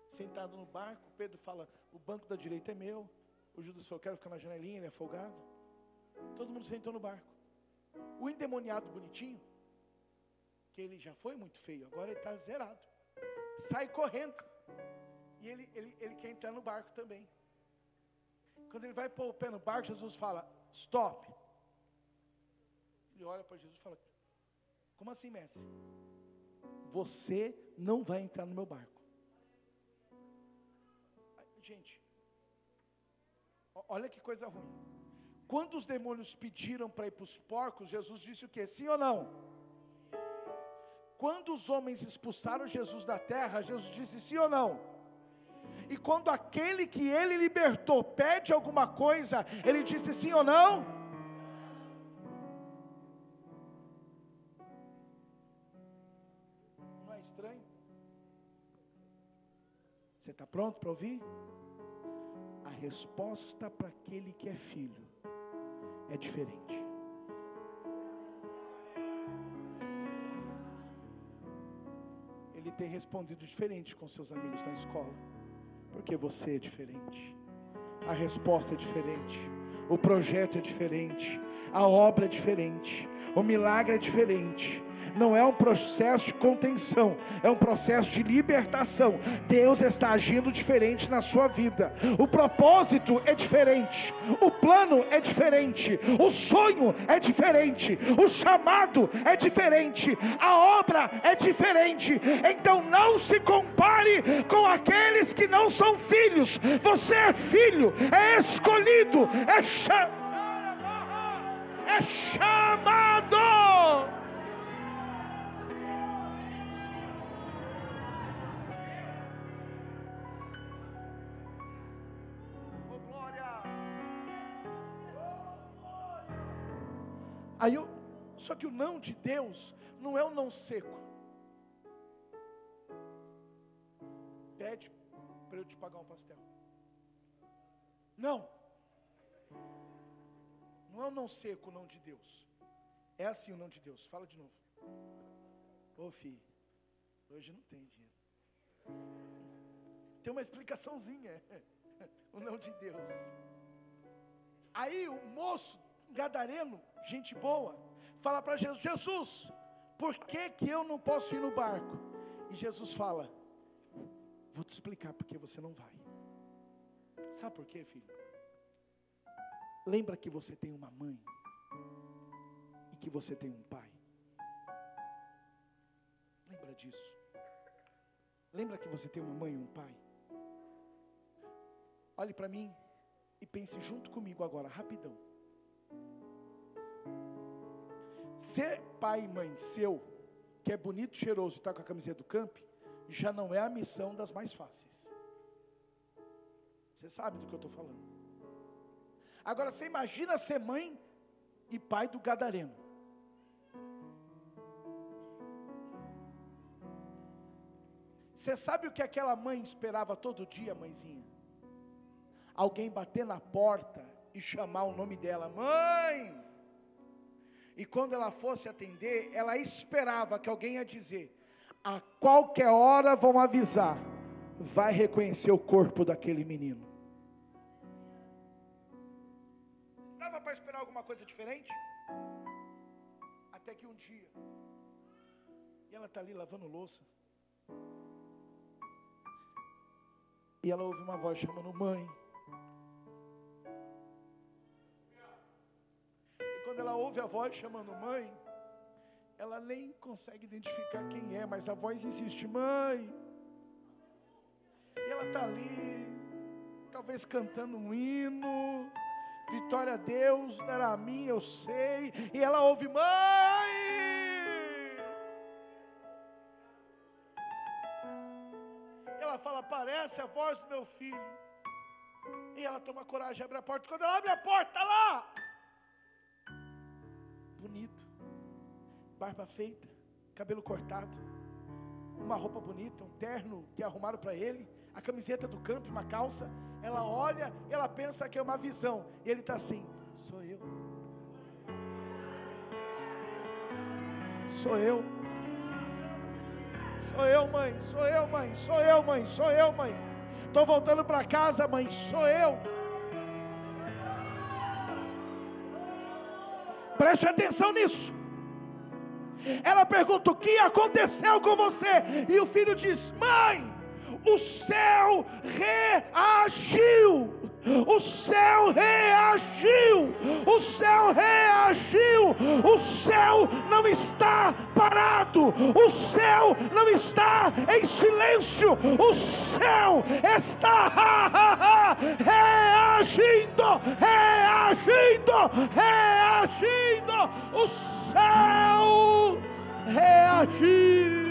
sentado no barco. Pedro fala: o banco da direita é meu. O Judas falou: quero ficar na janelinha, ele é folgado. Todo mundo sentou no barco. O endemoniado bonitinho, que ele já foi muito feio, agora ele está zerado, sai correndo. E ele quer entrar no barco também. Quando ele vai pôr o pé no barco, Jesus fala: stop. Ele olha para Jesus e fala: como assim, mestre? Você não vai entrar no meu barco. Gente, olha que coisa ruim. Quando os demônios pediram para ir para os porcos, Jesus disse o quê? Sim ou não? Quando os homens expulsaram Jesus da terra, Jesus disse sim ou não? E quando aquele que ele libertou pede alguma coisa, ele disse sim ou não? Não é estranho? Você está pronto para ouvir? A resposta para aquele que é filho é diferente. Ele tem respondido diferente com seus amigos na escola. Porque você é diferente. a resposta é diferente, o projeto é diferente, a obra é diferente, o milagre é diferente. Não é um processo de contenção, é um processo de libertação. Deus está agindo diferente na sua vida. O propósito é diferente, o plano é diferente, o sonho é diferente, o chamado é diferente, a obra é diferente. Então não se compare com aqueles que não são filhos. Você é filho, é escolhido, é chamado. Só que o não de Deus não é um não seco. Pede para eu te pagar um pastel. Não. Não é um não seco o não de Deus. É assim o não de Deus. Fala de novo. Ô filho, hoje não tem dinheiro. Tem uma explicaçãozinha. O não de Deus. Aí o moço gadareno, gente boa, fala para Jesus: Jesus, por que eu não posso ir no barco? E Jesus fala: vou te explicar porque você não vai. Sabe por quê, filho? Lembra que você tem uma mãe e que você tem um pai. Lembra disso. Lembra que você tem uma mãe e um pai. Olhe para mim e pense junto comigo agora, rapidão. Ser pai e mãe seu, que é bonito, cheiroso e está com a camiseta do camp, já não é a missão das mais fáceis. Você sabe do que eu estou falando. Agora você imagina ser mãe e pai do gadareno. Você sabe o que aquela mãe esperava todo dia, mãezinha? Alguém bater na porta e chamar o nome dela: mãe! E quando ela fosse atender, ela esperava que alguém ia dizer: a qualquer hora vão avisar, vai reconhecer o corpo daquele menino. Dava para esperar alguma coisa diferente? Até que um dia, e ela está ali lavando louça, e ela ouve uma voz chamando: mãe. Quando ela ouve a voz chamando mãe, ela nem consegue identificar quem é, mas a voz insiste: mãe. E ela está ali, talvez cantando um hino: vitória a Deus, dará a mim, eu sei. E ela ouve: mãe. Ela fala: parece a voz do meu filho. E ela toma coragem, abre a porta. Quando ela abre a porta, está lá, bonito, barba feita, cabelo cortado, uma roupa bonita, um terno que arrumaram para ele, a camiseta do campo, uma calça. Ela olha e ela pensa que é uma visão, e ele está assim: sou eu, sou eu, sou eu, mãe, sou eu, mãe, sou eu, mãe, sou eu, mãe, estou voltando para casa, mãe, sou eu. Preste atenção nisso. Ela pergunta: o que aconteceu com você? E o filho diz: mãe, o céu reagiu. O céu reagiu. O céu reagiu. O céu não está parado. O céu não está em silêncio. O céu está reagindo. Reagindo. Reagindo. O céu reagiu.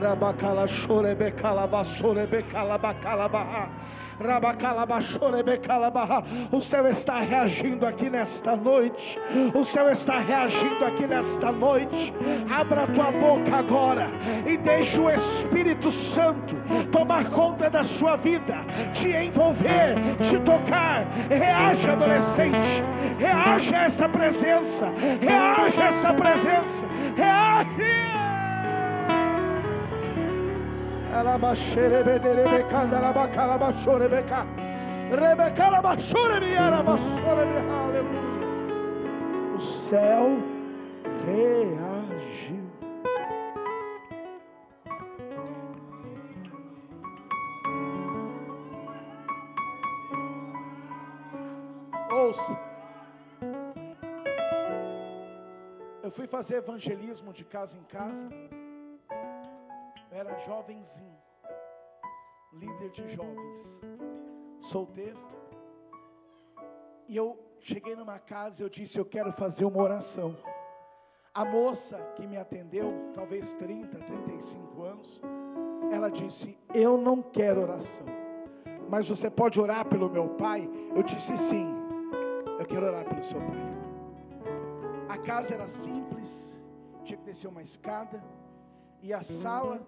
Rabacala chore becala vasore becala bacala barra. Rabacala bachore becala barra. O céu está reagindo aqui nesta noite. O céu está reagindo aqui nesta noite. Abra tua boca agora e deixe o Espírito Santo tomar conta da sua vida, te envolver, te tocar. Reage, adolescente. Reage a esta presença. Reage a esta presença. Reage. Aleluia. O céu reagiu. Ouça. Eu fui fazer evangelismo de casa em casa. Eu era jovenzinho, líder de jovens, solteiro. E eu cheguei numa casa e eu disse: eu quero fazer uma oração. A moça que me atendeu, talvez 30, 35 anos, ela disse: eu não quero oração, mas você pode orar pelo meu pai? Eu disse: sim, eu quero orar pelo seu pai. A casa era simples, tinha que descer uma escada, e a sala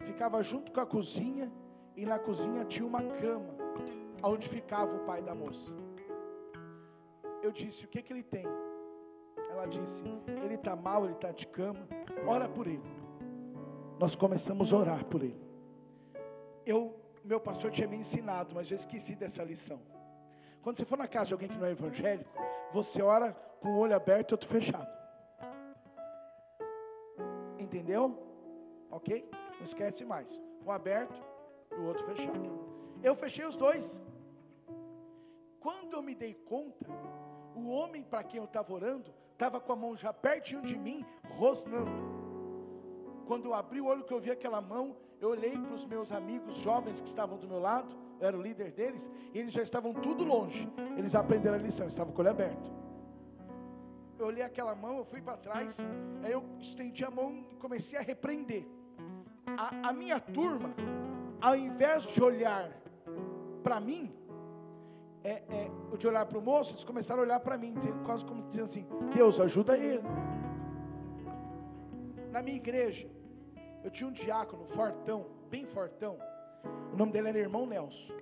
ficava junto com a cozinha, e na cozinha tinha uma cama, onde ficava o pai da moça. Eu disse: o que ele tem? Ela disse: ele está mal, ele está de cama, ora por ele. Nós começamos a orar por ele. Meu pastor tinha me ensinado, mas eu esqueci dessa lição. Quando você for na casa de alguém que não é evangélico, você ora com o olho aberto e outro fechado. Entendeu? Ok? Não esquece mais. Um aberto e o outro fechado. Eu fechei os dois. Quando eu me dei conta, o homem para quem eu estava orando estava com a mão já pertinho de mim, rosnando. Quando eu abri o olho, que eu vi aquela mão, eu olhei para os meus amigos jovens que estavam do meu lado, eu era o líder deles, e eles já estavam tudo longe. Eles aprenderam a lição, estavam com o olho aberto. Eu olhei aquela mão, eu fui para trás, aí eu estendi a mão e comecei a repreender. A minha turma, ao invés de olhar para mim, de olhar para o moço, eles começaram a olhar para mim, quase como dizendo assim: Deus, ajuda ele. Na minha igreja, eu tinha um diácono fortão, bem fortão. O nome dele era Irmão Nelson.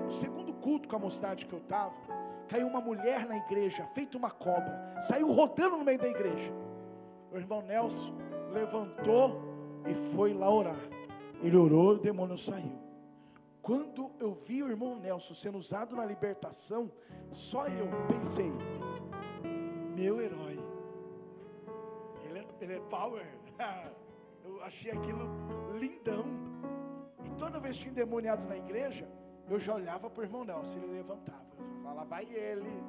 No segundo culto com a mocidade que eu estava, caiu uma mulher na igreja, feita uma cobra, saiu rodando no meio da igreja. O irmão Nelson levantou e foi lá orar. Ele orou e o demônio saiu. Quando eu vi o irmão Nelson sendo usado na libertação, só eu pensei: meu herói, ele é power. Eu achei aquilo lindão. E toda vez que tinha endemoniado na igreja, eu já olhava para o irmão Nelson, ele levantava. Eu falava: lá vai ele.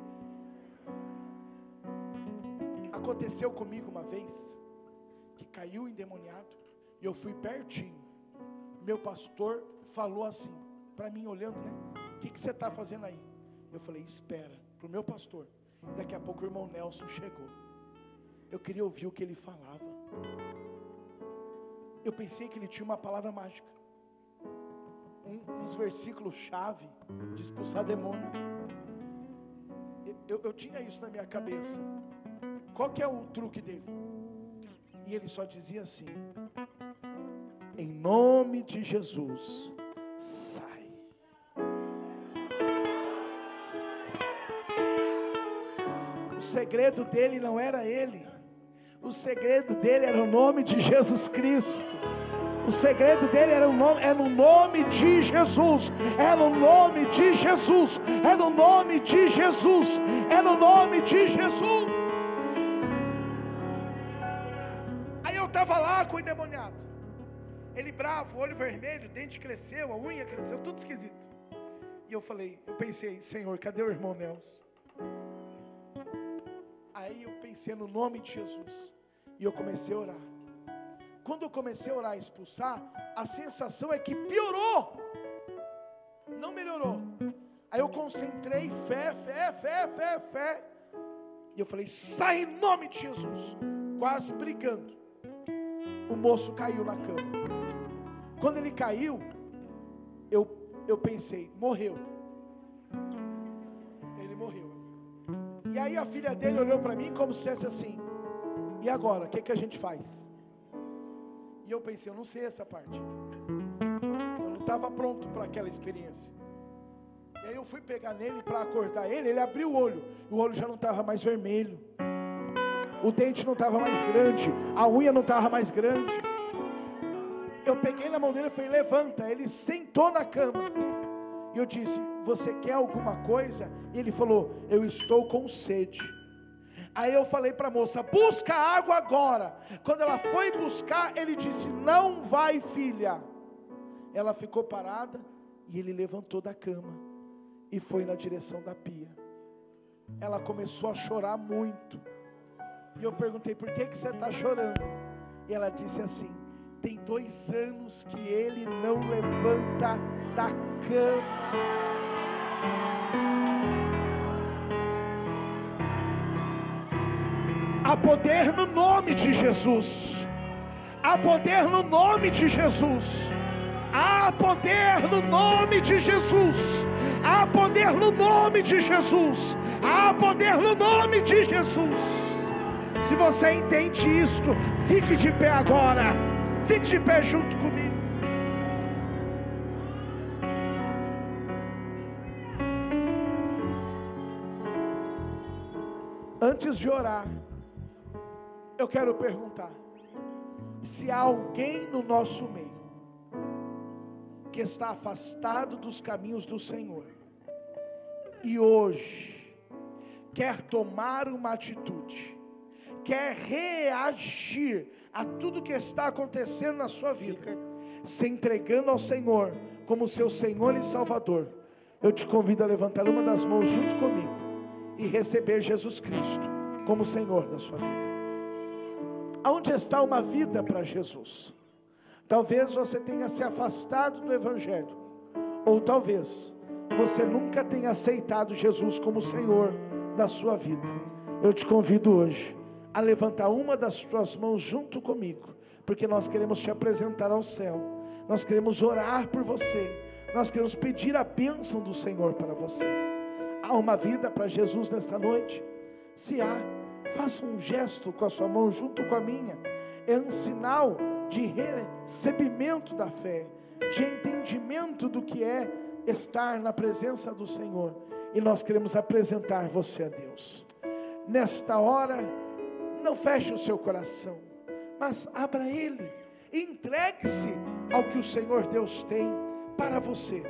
Aconteceu comigo uma vez, que caiu o endemoniado, e eu fui pertinho. Meu pastor falou assim, para mim olhando, né? O que você está fazendo aí? Eu falei: espera, para o meu pastor. Daqui a pouco o irmão Nelson chegou. Eu queria ouvir o que ele falava. Eu pensei que ele tinha uma palavra mágica, uns versículos chave de expulsar demônio. Eu tinha isso na minha cabeça. Qual que é o truque dele? E ele só dizia assim: em nome de Jesus, sai. O segredo dele não era ele. O segredo dele era o nome de Jesus Cristo. O segredo dele era no nome de Jesus. É no nome de Jesus. É no nome de Jesus. É no nome de Jesus. Aí eu estava lá com o endemoniado. Ele bravo, olho vermelho, dente cresceu, a unha cresceu, tudo esquisito. E eu pensei: Senhor, cadê o irmão Nelson? Aí eu pensei no nome de Jesus. E eu comecei a orar. Quando eu comecei a orar e expulsar, a sensação é que piorou, não melhorou. Aí eu concentrei, fé. E eu falei: sai em nome de Jesus. Quase brigando. O moço caiu na cama. Quando ele caiu, eu pensei: morreu. Ele morreu. E aí a filha dele olhou para mim como se dissesse assim: e agora, o que a gente faz? E eu pensei: eu não sei essa parte. Eu não estava pronto para aquela experiência. E aí eu fui pegar nele para acordar ele. Ele abriu o olho. O olho já não estava mais vermelho. O dente não estava mais grande. A unha não estava mais grande. Eu peguei na mão dele e falei, levanta. Ele sentou na cama. E eu disse, você quer alguma coisa? E ele falou, eu estou com sede. Aí eu falei para a moça, busca água agora. Quando ela foi buscar, ele disse, não vai, filha. Ela ficou parada e ele levantou da cama e foi na direção da pia. Ela começou a chorar muito. E eu perguntei, por que você está chorando? E ela disse assim, tem 2 anos que ele não levanta da cama. Há poder no nome de Jesus. Há poder no nome de Jesus. Há poder no nome de Jesus. Há poder no nome de Jesus. Há poder no nome de Jesus. Se você entende isto, fique de pé agora. Fique de pé junto comigo. Antes de orar, eu quero perguntar: se há alguém no nosso meio que está afastado dos caminhos do Senhor e hoje quer tomar uma atitude, quer reagir a tudo que está acontecendo na sua vida, se entregando ao Senhor como seu Senhor e Salvador, eu te convido a levantar uma das mãos junto comigo e receber Jesus Cristo como Senhor da sua vida. Aonde está uma vida para Jesus? Talvez você tenha se afastado do Evangelho, ou talvez você nunca tenha aceitado Jesus como Senhor da sua vida. Eu te convido hoje a levantar uma das suas mãos junto comigo, porque nós queremos te apresentar ao céu, nós queremos orar por você, nós queremos pedir a bênção do Senhor para você. Há uma vida para Jesus nesta noite? Se há, faça um gesto com a sua mão junto com a minha. É um sinal de recebimento da fé, de entendimento do que é estar na presença do Senhor. E nós queremos apresentar você a Deus. Nesta hora, não feche o seu coração, mas abra ele, entregue-se ao que o Senhor Deus tem para você.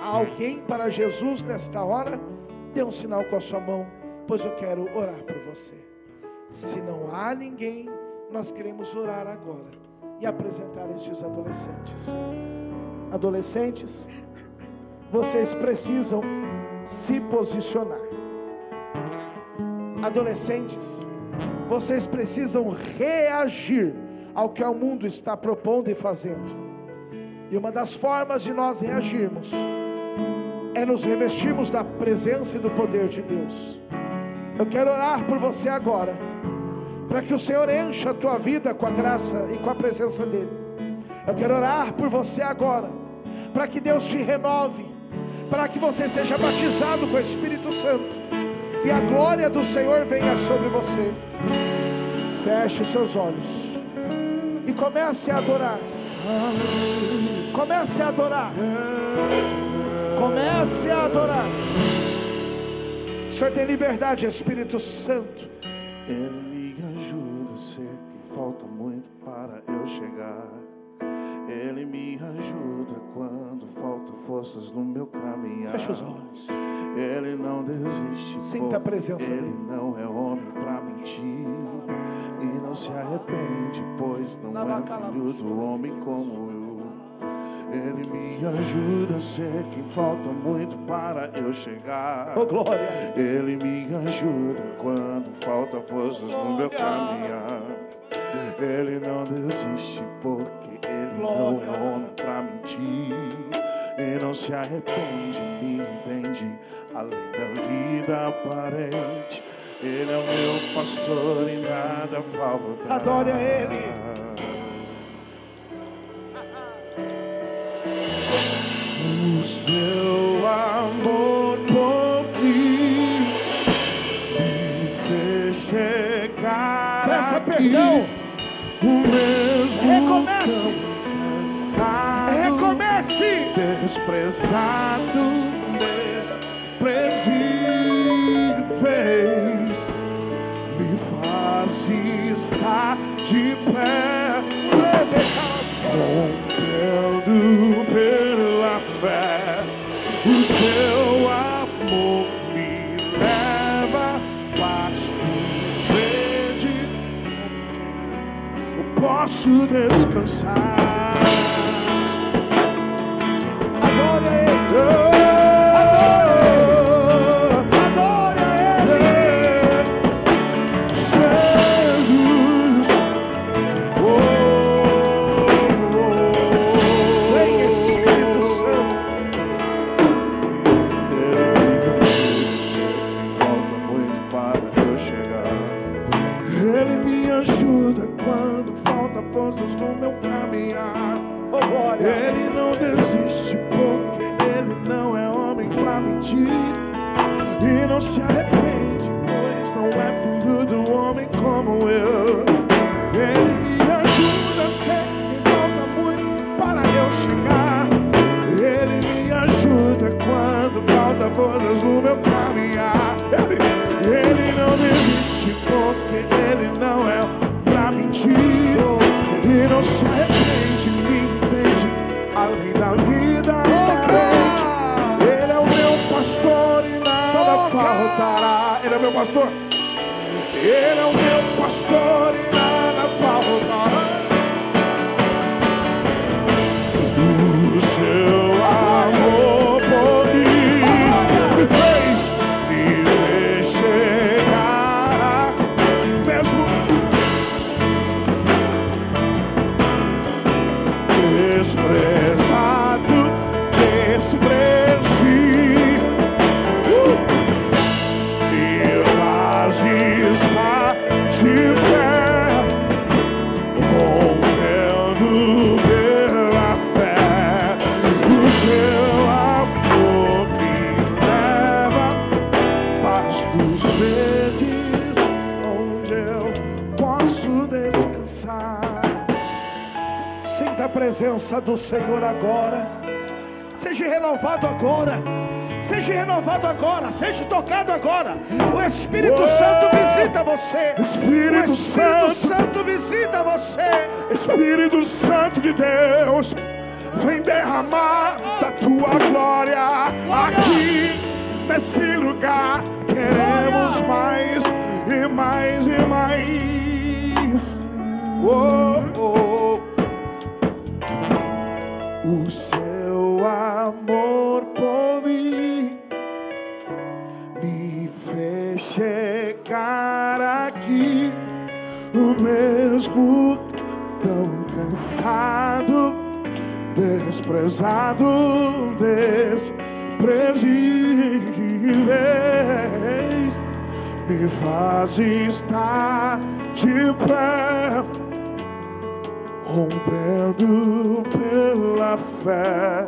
Há alguém para Jesus nesta hora? Dê um sinal com a sua mão, pois eu quero orar por você. Se não há ninguém, nós queremos orar agora e apresentar estes adolescentes. Adolescentes, vocês precisam se posicionar. Adolescentes, vocês precisam reagir ao que o mundo está propondo e fazendo. E uma das formas de nós reagirmos é nos revestirmos da presença e do poder de Deus. Eu quero orar por você agora, para que o Senhor encha a tua vida com a graça e com a presença dEle. Eu quero orar por você agora, para que Deus te renove, para que você seja batizado com o Espírito Santo e a glória do Senhor venha sobre você. Feche os seus olhos e comece a adorar. Comece a adorar. Comece a adorar. O Senhor tem liberdade, Espírito Santo. Ele me ajuda, sei que falta muito para eu chegar. Ele me ajuda quando faltam forças no meu caminhar. Feche os olhos. Ele não desiste. Sinta a presença dele. dele. Não é homem para mentir e não se arrepende, pois não é filho do homem como eu. Ele me ajuda, sei que falta muito para eu chegar. Oh, glória. Ele me ajuda quando falta forças no meu caminhar. Ele não desiste porque ele não é homem pra mentir e não se arrepende, me entende além da vida aparente. Ele é o meu pastor e nada falta. Adore a Ele. O seu amor por mim me fez chegar. Peça aqui. perdão. O mesmo Recomece. cansado, Recomece. desprezado, desprezíveis, me faz estar de pé. rompendo pela fé. O seu amor me leva pastos verdes, eu posso descansar. Adore Ele. No meu caminhar, Ele não desiste, porque Ele não é homem pra mentir, e não se arrepende, pois não é filho do homem como eu. Ele me ajuda, sei que falta muito para eu chegar. Ele me ajuda quando falta forças no meu caminhar. Ele não desiste, porque Ele não é pra mentir, e não se arrepende, me entende além da vida aparente. Ele é o meu pastor e nada faltará. Ele é o meu pastor. Ele é o meu pastor e nada faltará. O seu amor por mim me fez chegar, mesmo desprezado, desprezível, me fazes estar de pé, rompendo pela fé. O seu amor me leva pastos verdes, onde eu posso descansar. Sinta a presença do Senhor agora. Seja renovado agora. Seja renovado agora. Seja tocado agora. O Espírito Santo visita você. Espírito Santo visita você. Espírito Santo de Deus, vem derramar da tua glória aqui nesse lugar. Queremos mais e mais e mais. Oh, oh. O seu amor por mim me fez chegar aqui, o mesmo tão cansado, desprezado, desprezíveis, me faz estar de pé, rompendo pela fé.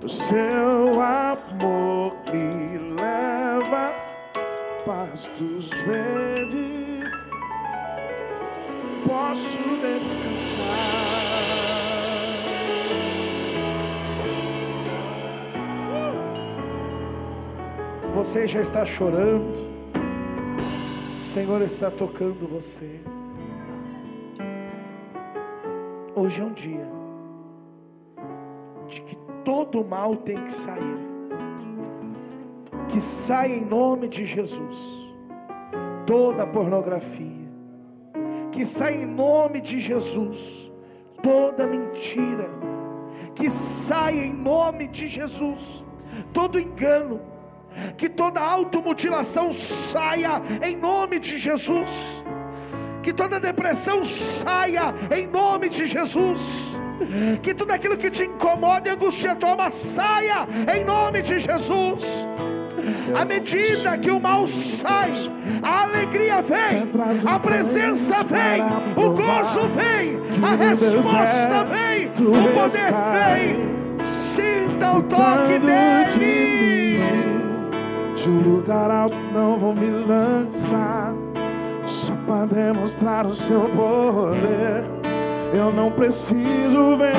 O seu amor me leva pastos verdes, posso descansar. Você já está chorando, o Senhor está tocando você. Hoje é um dia de que todo mal tem que sair. Que saia em nome de Jesus toda pornografia. Que saia em nome de Jesus toda mentira. Que saia em nome de Jesus todo engano. Que toda automutilação saia em nome de Jesus. Que toda depressão saia em nome de Jesus. Que tudo aquilo que te incomoda e angustia tua alma saia em nome de Jesus. À medida que o mal sai, a alegria vem, a presença vem, o gozo vem, a resposta vem, o poder vem. Sinta o toque dele. De um lugar alto não vou me lançar, só para demonstrar o seu poder. Eu não preciso ver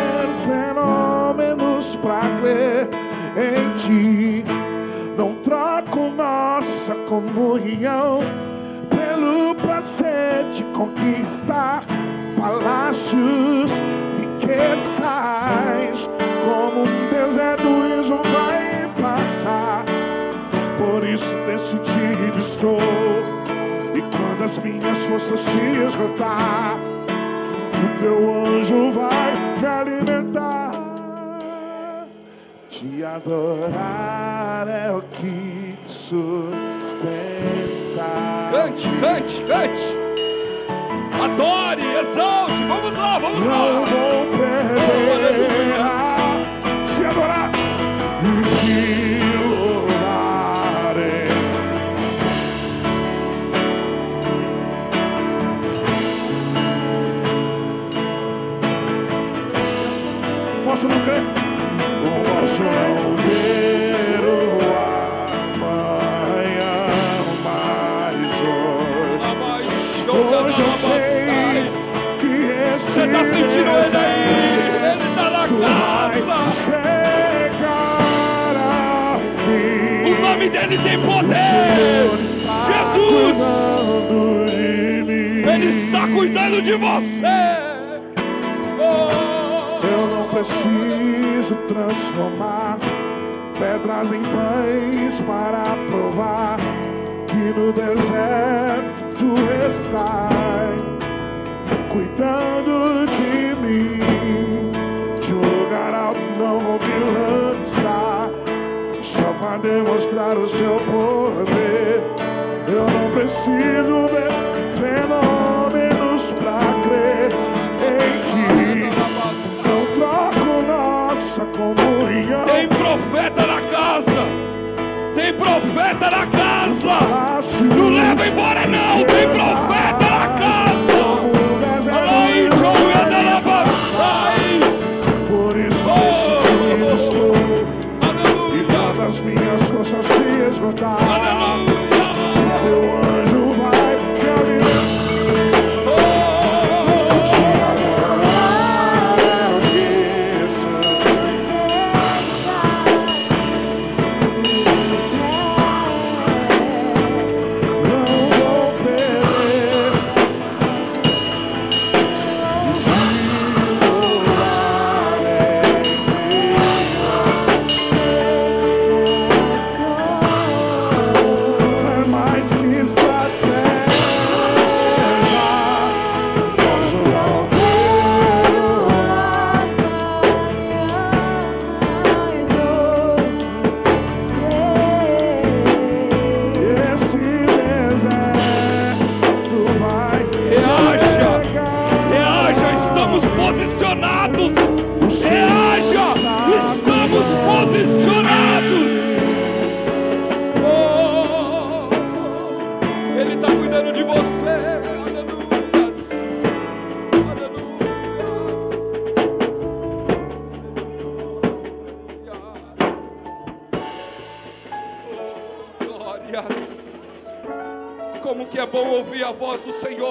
fenômenos para crer em ti. Não troco nossa comunhão pelo prazer de conquistar palácios, riquezas tropeçais, como um deserto isso vai passar. Por isso decidido estou, e quando as minhas forças se esgotar, o teu anjo vai me alimentar. Te adorar é o que te sustenta. Cante, cante, cante. Adore, exalte. Vamos lá, vamos lá. Não vou perder a te adorar e te louvarei. Posso não crer? Posso não ver o amanhã, mas hoje eu sei que esse você tá sentindo ele aí? Ele tá na casa. Chegar ao fim. O nome dele tem poder. Jesus, ele está cuidando de você. Eu não preciso transformar pedras em pães para provar que no deserto tu estás cuidando de mim. De um lugar alto não vou me lançar, só para demonstrar o seu poder. Eu não preciso ver fenômenos pra crer em ti. Não troco nossa comunhão. Tem profeta na casa. Tem profeta na casa. Não leva embora não. Tem profeta na casa. Aí, João, anda na passagem. Por isso decidido estou. E quando as minhas forças se esgotar, teu anjo vai me alimentar. Como que é bom ouvir a voz do Senhor.